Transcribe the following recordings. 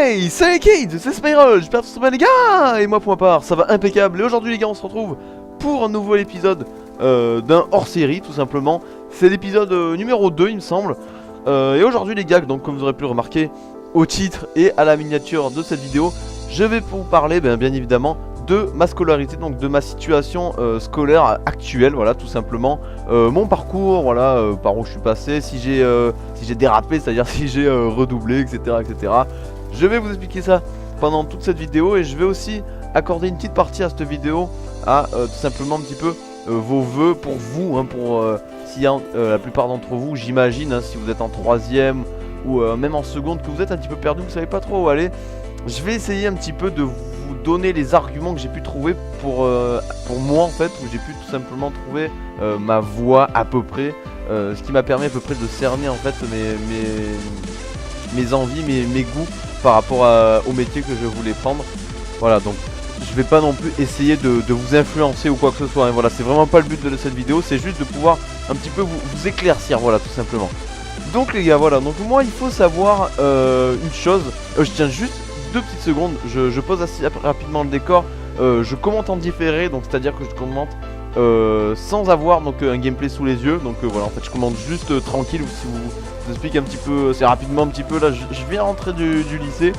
Hey, salut Kate, c'est Spyro, j'espère que ça va les gars. Et moi pour ma part, ça va impeccable. Et aujourd'hui les gars, on se retrouve pour un nouvel épisode d'un hors-série tout simplement. C'est l'épisode numéro 2 il me semble. Et aujourd'hui les gars, donc comme vous aurez pu le remarquer au titre et à la miniature de cette vidéo, je vais vous parler bien évidemment de ma scolarité, donc de ma situation scolaire actuelle, voilà tout simplement. Mon parcours, voilà, par où je suis passé, si j'ai dérapé, c'est-à-dire si j'ai redoublé, etc. Je vais vous expliquer ça pendant toute cette vidéo et je vais aussi accorder une petite partie à cette vidéo à tout simplement un petit peu vos vœux pour vous, hein, pour s'il y a la plupart d'entre vous, j'imagine, hein, si vous êtes en troisième ou même en seconde, que vous êtes un petit peu perdu, vous savez pas trop où aller. Je vais essayer un petit peu de vous donner les arguments que j'ai pu trouver pour moi en fait, où j'ai pu tout simplement trouver ma voie à peu près, ce qui m'a permis à peu près de cerner en fait mes envies, mes goûts par rapport au métier que je voulais prendre. Voilà, donc je vais pas non plus essayer de vous influencer ou quoi que ce soit, hein. Voilà, c'est vraiment pas le but de cette vidéo, c'est juste de pouvoir un petit peu vous éclaircir, voilà, tout simplement. Donc les gars, voilà, donc moi il faut savoir une chose, je tiens juste 2 petites secondes, je pose assez rapidement le décor, je commente en différé, donc c'est à dire que je commente sans avoir donc un gameplay sous les yeux, donc voilà, en fait je commente juste tranquille, si vous explique un petit peu, c'est rapidement un petit peu, là je viens rentrer du lycée,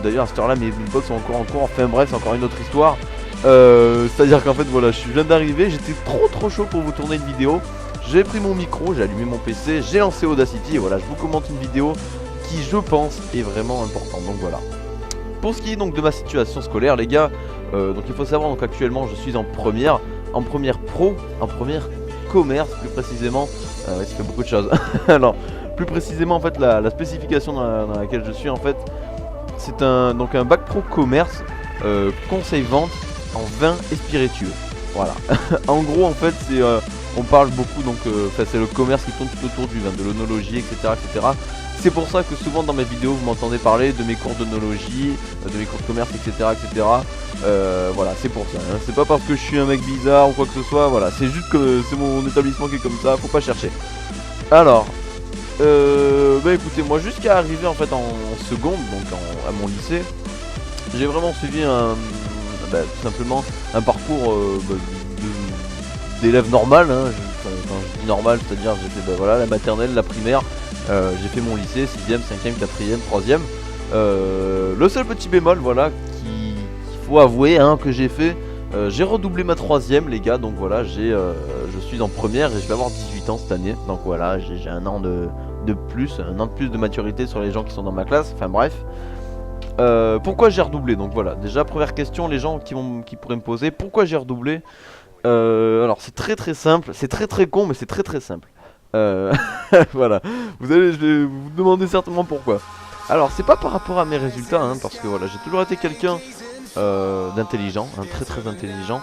d'ailleurs à cette heure là mes potes sont encore en cours, enfin bref c'est encore une autre histoire, c'est à dire qu'en fait voilà, je viens d'arriver, j'étais trop chaud pour vous tourner une vidéo. J'ai pris mon micro, j'ai allumé mon PC, j'ai lancé Audacity et voilà, je vous commente une vidéo qui je pense est vraiment importante, donc voilà. Pour ce qui est donc de ma situation scolaire les gars, donc il faut savoir donc actuellement je suis en première pro, en première commerce plus précisément, ça fait beaucoup de choses. Alors plus précisément en fait la spécification dans laquelle je suis en fait, c'est un bac pro commerce, conseil vente en vin et spiritueux. Voilà. En gros en fait c'est on parle beaucoup donc c'est le commerce qui tourne tout autour du vin, de l'œnologie, etc. C'est pour ça que souvent dans mes vidéos vous m'entendez parler de mes cours d'œnologie, de mes cours de commerce, etc. Voilà, c'est pour ça, hein. C'est pas parce que je suis un mec bizarre ou quoi que ce soit, voilà, c'est juste que c'est mon établissement qui est comme ça, faut pas chercher. Alors, bah écoutez, moi jusqu'à arriver en fait en seconde, donc à mon lycée, j'ai vraiment suivi tout simplement un parcours d'élève normal, hein. Quand je dis normal, c'est-à-dire j'ai fait voilà, la maternelle, la primaire, j'ai fait mon lycée, 6ème, 5ème, 4ème, 3ème. Le seul petit bémol, voilà, qu'il faut avouer hein, que j'ai fait, j'ai redoublé ma 3ème les gars, donc voilà, je suis en première et je vais avoir 18 ans cette année, donc voilà, j'ai un an de plus, de maturité sur les gens qui sont dans ma classe, enfin bref. Pourquoi j'ai redoublé? Donc voilà, déjà première question, les gens qui pourraient me poser, pourquoi j'ai redoublé? Alors c'est très simple, c'est très con mais c'est très simple. Voilà, je vais vous demander certainement pourquoi. Alors c'est pas par rapport à mes résultats hein, parce que voilà, j'ai toujours été quelqu'un d'intelligent, hein, très intelligent.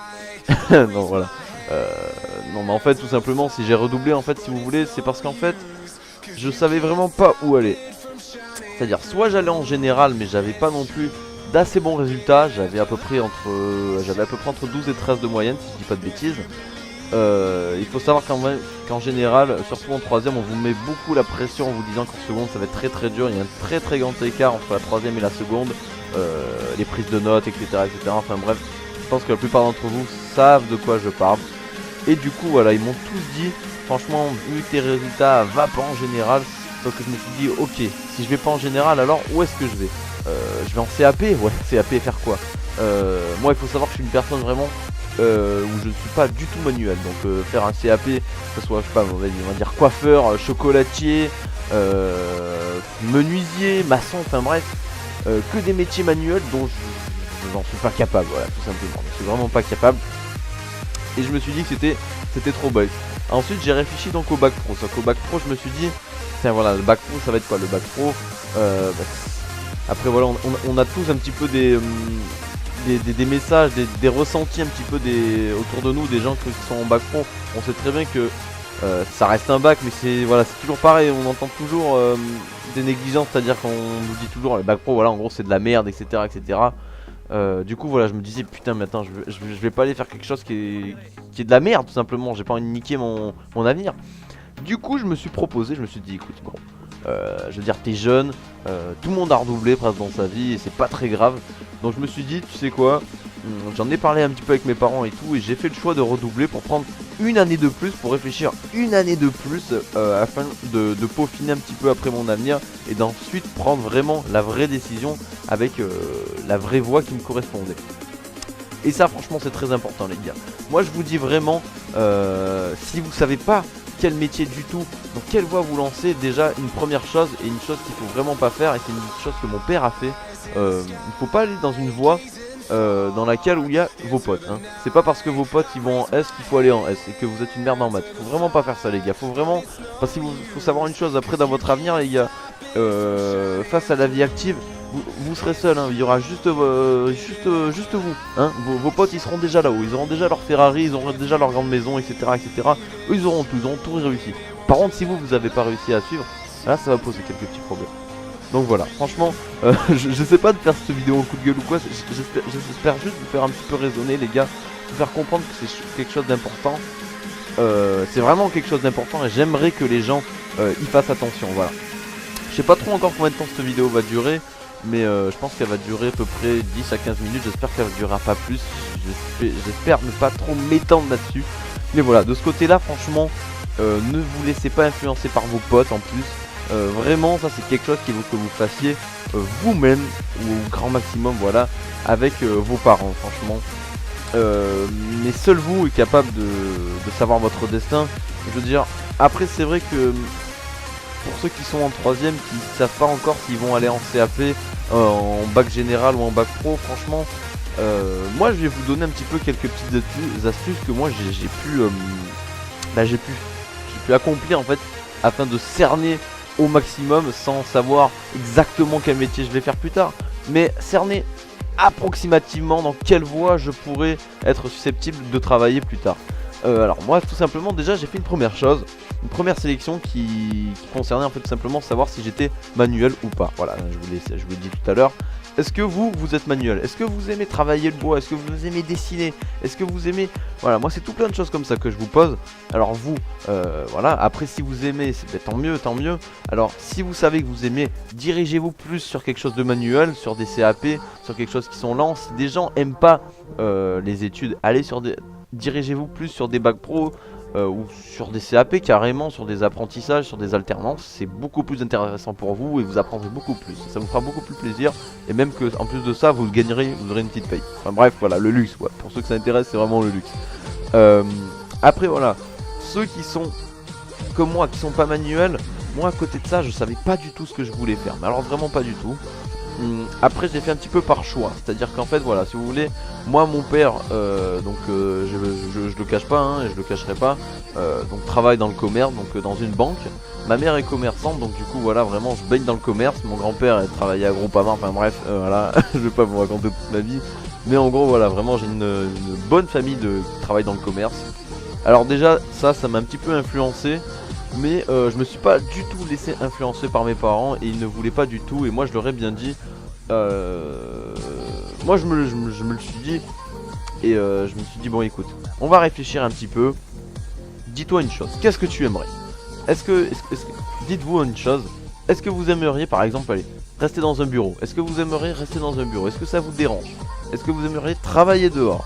Non voilà, non mais en fait tout simplement si j'ai redoublé en fait si vous voulez c'est parce qu'en fait je savais vraiment pas où aller. C'est-à-dire soit j'allais en général mais j'avais pas non plus d'assez bons résultats, j'avais à peu près entre 12 et 13 de moyenne si je dis pas de bêtises. Il faut savoir qu'en général, surtout en 3ème, on vous met beaucoup la pression en vous disant qu'en seconde ça va être très dur, il y a un très grand écart entre la 3ème et la seconde, les prises de notes, etc. Enfin bref, je pense que la plupart d'entre vous savent de quoi je parle. Et du coup voilà, ils m'ont tous dit, franchement vu tes résultats, va pas en général. Donc je me suis dit ok, si je vais pas en général alors où est-ce que je vais? Je vais en CAP, ouais, CAP faire quoi? Moi il faut savoir que je suis une personne vraiment où je ne suis pas du tout manuel, donc faire un CAP, que ce soit je sais pas, on va dire coiffeur, chocolatier, menuisier, maçon, enfin bref, que des métiers manuels dont je n'en suis pas capable, voilà tout simplement, je suis vraiment pas capable. Et je me suis dit que c'était trop bête. Ensuite j'ai réfléchi donc au bac pro, sauf qu'au bac pro je me suis dit, tiens voilà, le bac pro ça va être quoi le bac pro? Après voilà, on a tous un petit peu des messages, des ressentis un petit peu autour de nous, des gens qui sont en bac pro. On sait très bien que ça reste un bac, mais c'est voilà, c'est toujours pareil, on entend toujours des négligences, c'est-à-dire qu'on nous dit toujours le bac pro, voilà, en gros c'est de la merde, etc. Du coup voilà, je me disais putain mais attends, je vais pas aller faire quelque chose qui est de la merde tout simplement, j'ai pas envie de niquer mon avenir. Du coup je me suis proposé, je me suis dit écoute bon, je veux dire, t'es jeune, tout le monde a redoublé presque dans sa vie et c'est pas très grave. Donc je me suis dit, tu sais quoi, j'en ai parlé un petit peu avec mes parents et tout, et j'ai fait le choix de redoubler pour prendre une année de plus, pour réfléchir une année de plus, afin de peaufiner un petit peu après mon avenir et d'ensuite prendre vraiment la vraie décision avec la vraie voie qui me correspondait. Et ça franchement c'est très important les gars. Moi je vous dis vraiment, si vous savez pas quel métier du tout, dans quelle voie vous lancez, déjà une première chose et une chose qu'il faut vraiment pas faire, et c'est une chose que mon père a fait, il faut pas aller dans une voie dans laquelle où il y a vos potes, hein. C'est pas parce que vos potes ils vont en S qu'il faut aller en S et que vous êtes une merde en maths. Faut vraiment pas faire ça les gars, faut vraiment, parce qu'il faut savoir une chose après dans votre avenir les gars, face à la vie active, vous serez seul, hein. Il y aura juste vous, hein. Vos potes ils seront déjà là-haut, ils auront déjà leur Ferrari, ils auront déjà leur grande maison, etc. etc. Eux ils auront tout réussi. Par contre si vous avez pas réussi à suivre, là ça va poser quelques petits problèmes. Donc voilà, franchement, je sais pas de faire cette vidéo en coup de gueule ou quoi, j'espère juste vous faire un petit peu raisonner les gars, vous faire comprendre que c'est quelque chose d'important. C'est vraiment quelque chose d'important et j'aimerais que les gens y fassent attention, voilà. Je sais pas trop encore combien de temps cette vidéo va durer, mais je pense qu'elle va durer à peu près 10 à 15 minutes, j'espère qu'elle ne durera pas plus, j'espère ne pas trop m'étendre là-dessus. Mais voilà, de ce côté-là, franchement, ne vous laissez pas influencer par vos potes en plus. Vraiment ça c'est quelque chose qu'il faut que vous fassiez vous-même ou au grand maximum, voilà, avec vos parents franchement. Mais seul vous êtes capable de savoir votre destin. Je veux dire, après c'est vrai que pour ceux qui sont en troisième, qui ne savent pas encore s'ils vont aller en CAP, en bac général ou en bac pro, franchement moi je vais vous donner un petit peu quelques petites astuces que moi j'ai pu accomplir en fait, afin de cerner au maximum sans savoir exactement quel métier je vais faire plus tard, mais cerner approximativement dans quelle voie je pourrais être susceptible de travailler plus tard. Alors moi tout simplement déjà j'ai fait une première chose, une première sélection qui concernait en fait tout simplement savoir si j'étais manuel ou pas. Voilà, je vous l'ai dit tout à l'heure. Est-ce que vous êtes manuel? Est-ce que vous aimez travailler le bois? Est-ce que vous aimez dessiner? Est-ce que vous aimez... Voilà, moi c'est tout plein de choses comme ça que je vous pose. Alors vous, voilà, après si vous aimez, c'est tant mieux, tant mieux. Alors si vous savez que vous aimez, dirigez-vous plus sur quelque chose de manuel, sur des CAP, sur quelque chose qui sont lents. Si des gens aiment pas les études, allez sur des... dirigez-vous plus sur des bacs pro ou sur des CAP carrément, sur des apprentissages, sur des alternances. C'est beaucoup plus intéressant pour vous et vous apprendrez beaucoup plus. Ça vous fera beaucoup plus plaisir et même que en plus de ça vous gagnerez, vous aurez une petite paye. Enfin bref, voilà, le luxe, ouais. Pour ceux que ça intéresse, c'est vraiment le luxe. Après voilà, ceux qui sont comme moi, qui sont pas manuels, moi à côté de ça je savais pas du tout ce que je voulais faire, mais alors vraiment pas du tout. Après j'ai fait un petit peu par choix, c'est à dire qu'en fait voilà, si vous voulez, moi mon père donc je le cache pas, hein, et je le cacherai pas, donc travaille dans le commerce, donc dans une banque. Ma mère est commerçante, donc du coup voilà, vraiment je baigne dans le commerce. Mon grand-père travaillait à Groupama, enfin bref, voilà. Je vais pas vous raconter toute ma vie, mais en gros voilà, vraiment j'ai une bonne famille qui travaille dans le commerce. Alors déjà ça m'a un petit peu influencé, mais je me suis pas du tout laissé influencer par mes parents et ils ne voulaient pas du tout, et moi je leur ai bien dit, moi je me le suis dit, et je me suis dit bon écoute, on va réfléchir un petit peu, dis-toi une chose, qu'est-ce que tu aimerais? Dites-vous une chose, est-ce que vous aimeriez par exemple aller rester dans un bureau? Est-ce que vous aimeriez rester dans un bureau? Est-ce que ça vous dérange? Est-ce que vous aimeriez travailler dehors,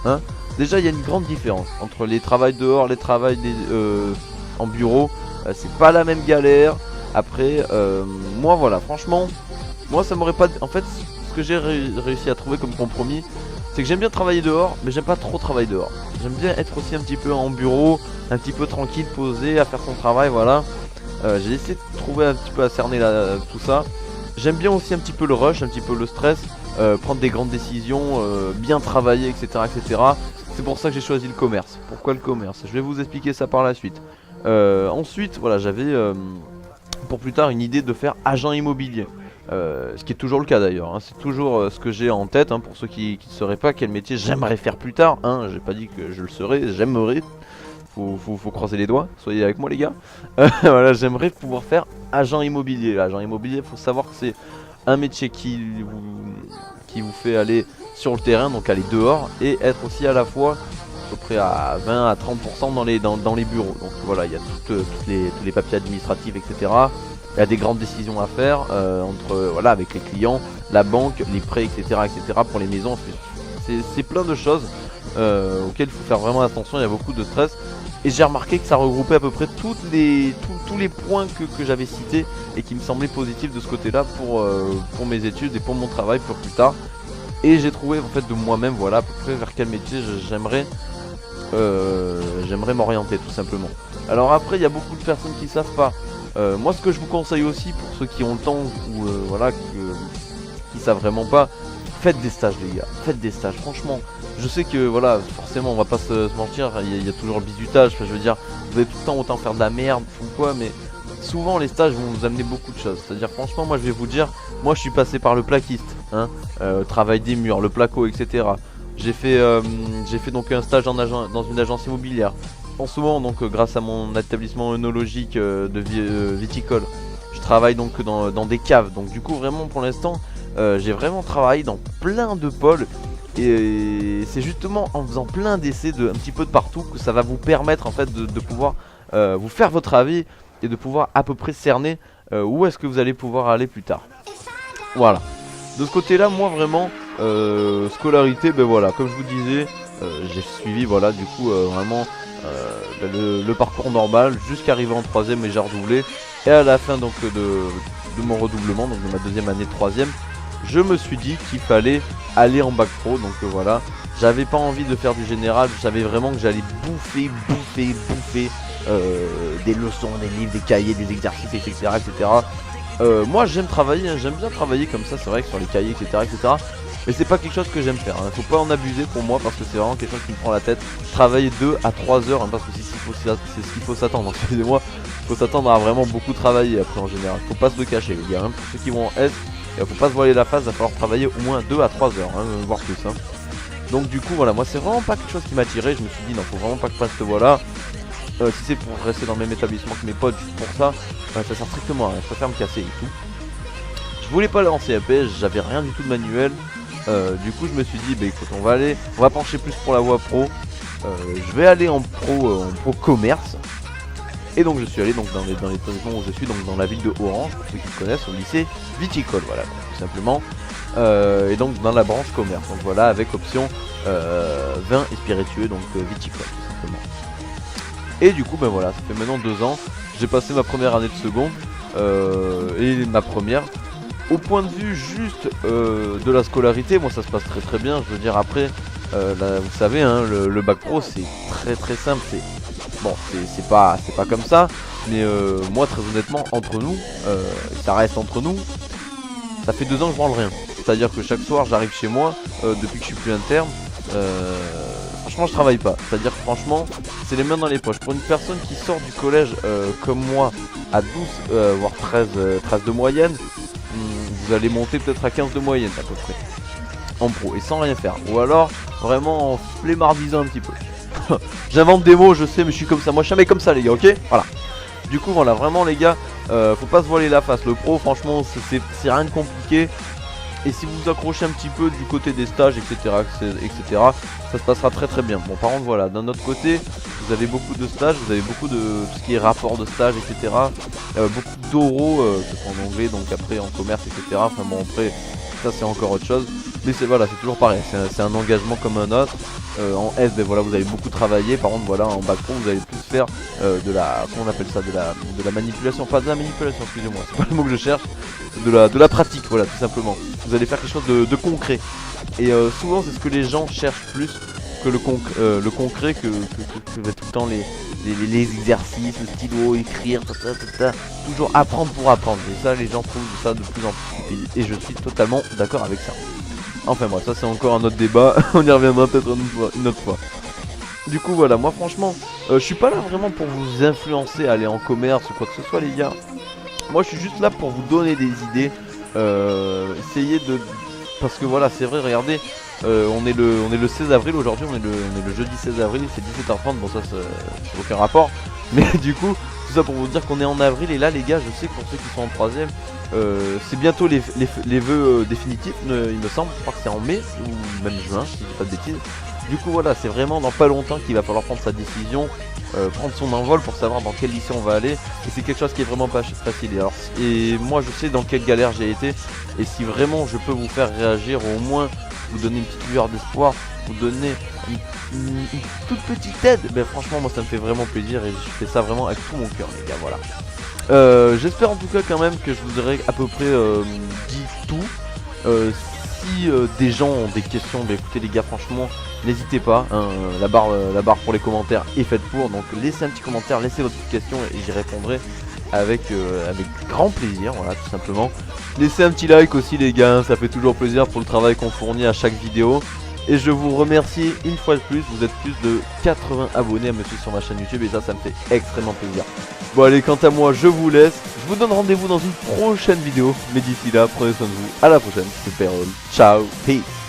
hein? Déjà il y a une grande différence entre les travails dehors, les travails en bureau, c'est pas la même galère. Après moi voilà, franchement moi ça m'aurait pas... En fait ce que j'ai réussi à trouver comme compromis, c'est que j'aime bien travailler dehors, mais j'aime pas trop travailler dehors. J'aime bien être aussi un petit peu en bureau, un petit peu tranquille, posé, à faire son travail, voilà. J'ai essayé de trouver un petit peu à cerner tout ça. J'aime bien aussi un petit peu le rush, un petit peu le stress, prendre des grandes décisions, bien travailler, etc. etc. C'est pour ça que j'ai choisi le commerce. Pourquoi le commerce? Je vais vous expliquer ça par la suite. Ensuite, voilà, j'avais pour plus tard une idée de faire agent immobilier. Ce qui est toujours le cas d'ailleurs, hein. C'est toujours ce que j'ai en tête, hein, pour ceux qui ne sauraient pas quel métier j'aimerais faire plus tard, hein. J'ai pas dit que je le serais, j'aimerais. Faut croiser les doigts, soyez avec moi les gars. Voilà, j'aimerais pouvoir faire agent immobilier. Agent immobilier, faut savoir que c'est un métier qui vous fait aller sur le terrain, donc aller dehors, et être aussi à la fois à peu près à 20 à 30% dans les bureaux. Donc voilà, il y a tous les papiers administratifs, etc. Il y a des grandes décisions à faire entre voilà avec les clients, la banque, les prêts, etc. pour les maisons. C'est plein de choses auxquelles il faut faire vraiment attention. Il y a beaucoup de stress. Et j'ai remarqué que ça regroupait à peu près tous les points que j'avais cités et qui me semblaient positifs de ce côté-là pour mes études et pour mon travail pour plus tard. Et j'ai trouvé en fait de moi-même voilà à peu près vers quel métier j'aimerais m'orienter tout simplement. Alors après il y a beaucoup de personnes qui savent pas. Moi ce que je vous conseille aussi pour ceux qui ont le temps ou voilà qui savent vraiment pas, faites des stages les gars, faites des stages franchement. Je sais que voilà forcément on va pas se mentir, il y a toujours le bizutage, enfin, je veux dire vous avez tout le temps autant faire de la merde ou quoi, mais souvent les stages vont vous amener beaucoup de choses. C'est à dire franchement moi je vais vous dire, moi je suis passé par le plaquiste, hein, travail des murs, le placo, etc. J'ai fait donc un stage dans une agence immobilière. En ce moment donc grâce à mon établissement œnologique viticole, je travaille donc dans des caves. Donc du coup vraiment pour l'instant j'ai vraiment travaillé dans plein de pôles. Et c'est justement en faisant plein d'essais un petit peu de partout que ça va vous permettre en fait de pouvoir vous faire votre avis et de pouvoir à peu près cerner où est-ce que vous allez pouvoir aller plus tard. Voilà. De ce côté là moi vraiment scolarité, ben voilà, comme je vous disais, j'ai suivi voilà du coup vraiment le parcours normal jusqu'à arriver en 3ème et j'ai redoublé. Et à la fin donc de mon redoublement, donc de ma 2ème année de 3ème, je me suis dit qu'il fallait aller en bac pro. Donc voilà, j'avais pas envie de faire du général, je savais vraiment que j'allais bouffer des leçons, des livres, des cahiers, des exercices, etc. Moi j'aime travailler, hein, j'aime bien travailler comme ça, c'est vrai que sur les cahiers, etc. Mais c'est pas quelque chose que j'aime faire, hein. Faut pas en abuser pour moi parce que c'est vraiment quelque chose qui me prend la tête. Travailler 2 à 3 heures, hein, parce que c'est ce qu'il faut s'attendre, excusez-moi. Il faut s'attendre à vraiment beaucoup travailler après en général. Faut pas se le cacher les gars, hein. Pour ceux qui vont en S, faut pas se voiler la face, il va falloir travailler au moins 2 à 3 heures, hein, voire plus. Hein. Donc du coup voilà, moi c'est vraiment pas quelque chose qui m'a tiré. Je me suis dit non, faut vraiment pas que je fasse ce voilà. Si c'est pour rester dans le même établissement que mes potes juste pour ça, ça sert strictement à rien, je préfère me casser et tout. Je voulais pas aller en CAP, j'avais rien du tout de manuel. Du coup je me suis dit bah écoute on va pencher plus pour la voie pro. Je vais aller en pro commerce. Et donc je suis allé donc dans l'établissement où je suis, donc dans la ville de Orange, pour ceux qui le connaissent, au lycée viticole, voilà, tout simplement. Et donc dans la branche commerce, donc voilà, avec option vin et spiritueux, donc viticole tout simplement. Et du coup ben voilà, ça fait maintenant 2 ans, j'ai passé ma première année de seconde et ma première. Au point de vue juste de la scolarité, moi ça se passe très bien, je veux dire après, là, vous savez, hein, le bac pro c'est très simple, bon, c'est pas comme ça, mais moi très honnêtement, entre nous, ça reste entre nous, ça fait 2 ans que je branle rien. C'est-à-dire que chaque soir j'arrive chez moi, depuis que je suis plus interne, franchement je travaille pas. C'est-à-dire que franchement, c'est les mains dans les poches. Pour une personne qui sort du collège comme moi, à 12 voire 13 de moyenne, vous allez monter peut-être à 15 de moyenne à peu près, en pro, et sans rien faire. Ou alors, vraiment en flémardisant un petit peu. J'invente des mots, je sais, mais je suis comme ça. Moi, je suis jamais comme ça, les gars, ok? Voilà. Du coup, voilà, vraiment, les gars, faut pas se voiler la face. Le pro, franchement, c'est rien de compliqué. Et si vous vous accrochez un petit peu du côté des stages, etc., ça se passera très bien. Bon, par contre, voilà, d'un autre côté, vous avez beaucoup de stages, vous avez beaucoup de tout ce qui est rapport de stage, etc. Beaucoup d'oraux, que ce soit en anglais, donc après en commerce, etc. Enfin bon, après, ça c'est encore autre chose. Mais voilà, c'est toujours pareil, c'est un engagement comme un autre. En S, ben voilà, vous allez beaucoup travailler. Par contre, voilà, en bac pro, vous allez plus faire de la, comment on appelle ça, de la manipulation, pas de la manipulation, excusez-moi, c'est pas le mot que je cherche, de la pratique, voilà, tout simplement. Vous allez faire quelque chose de concret. Et souvent, c'est ce que les gens cherchent plus que le concret, que tout le temps les exercices, le stylo, écrire, toujours apprendre pour apprendre. Et ça, les gens trouvent ça de plus en plus stupide. Et je suis totalement d'accord avec ça. Enfin bref, ça c'est encore un autre débat, on y reviendra peut-être une autre fois. Du coup voilà, moi franchement, je suis pas là vraiment pour vous influencer à aller en commerce ou quoi que ce soit les gars. Moi je suis juste là pour vous donner des idées, essayer de... Parce que voilà, c'est vrai, regardez, on est le 16 avril aujourd'hui, on est le jeudi 16 avril, c'est 17h30, bon ça c'est aucun rapport. Mais du coup, tout ça pour vous dire qu'on est en avril et là les gars, je sais que pour ceux qui sont en 3ème, c'est bientôt les vœux définitifs, il me semble, je crois que c'est en mai ou même juin, si je dis pas de bêtises. Du coup voilà, c'est vraiment dans pas longtemps qu'il va falloir prendre sa décision, prendre son envol pour savoir dans quel lycée on va aller. Et c'est quelque chose qui est vraiment pas facile. Et moi je sais dans quelle galère j'ai été. Et si vraiment je peux vous faire réagir, ou au moins vous donner une petite lueur d'espoir, vous donner une toute petite aide, ben franchement moi ça me fait vraiment plaisir. Et je fais ça vraiment avec tout mon cœur les gars, voilà. J'espère en tout cas quand même que je vous aurai à peu près dit tout. Si des gens ont des questions, bah écoutez les gars, franchement n'hésitez pas, hein, la barre pour les commentaires est faite pour, donc laissez un petit commentaire, laissez votre petite question et j'y répondrai avec grand plaisir, voilà tout simplement. Laissez un petit like aussi les gars, ça fait toujours plaisir pour le travail qu'on fournit à chaque vidéo. Et je vous remercie une fois de plus, vous êtes plus de 80 abonnés à me suivre sur ma chaîne YouTube et ça me fait extrêmement plaisir. Bon allez, quant à moi je vous laisse, je vous donne rendez-vous dans une prochaine vidéo, mais d'ici là prenez soin de vous, à la prochaine, c'était Perol, ciao, peace.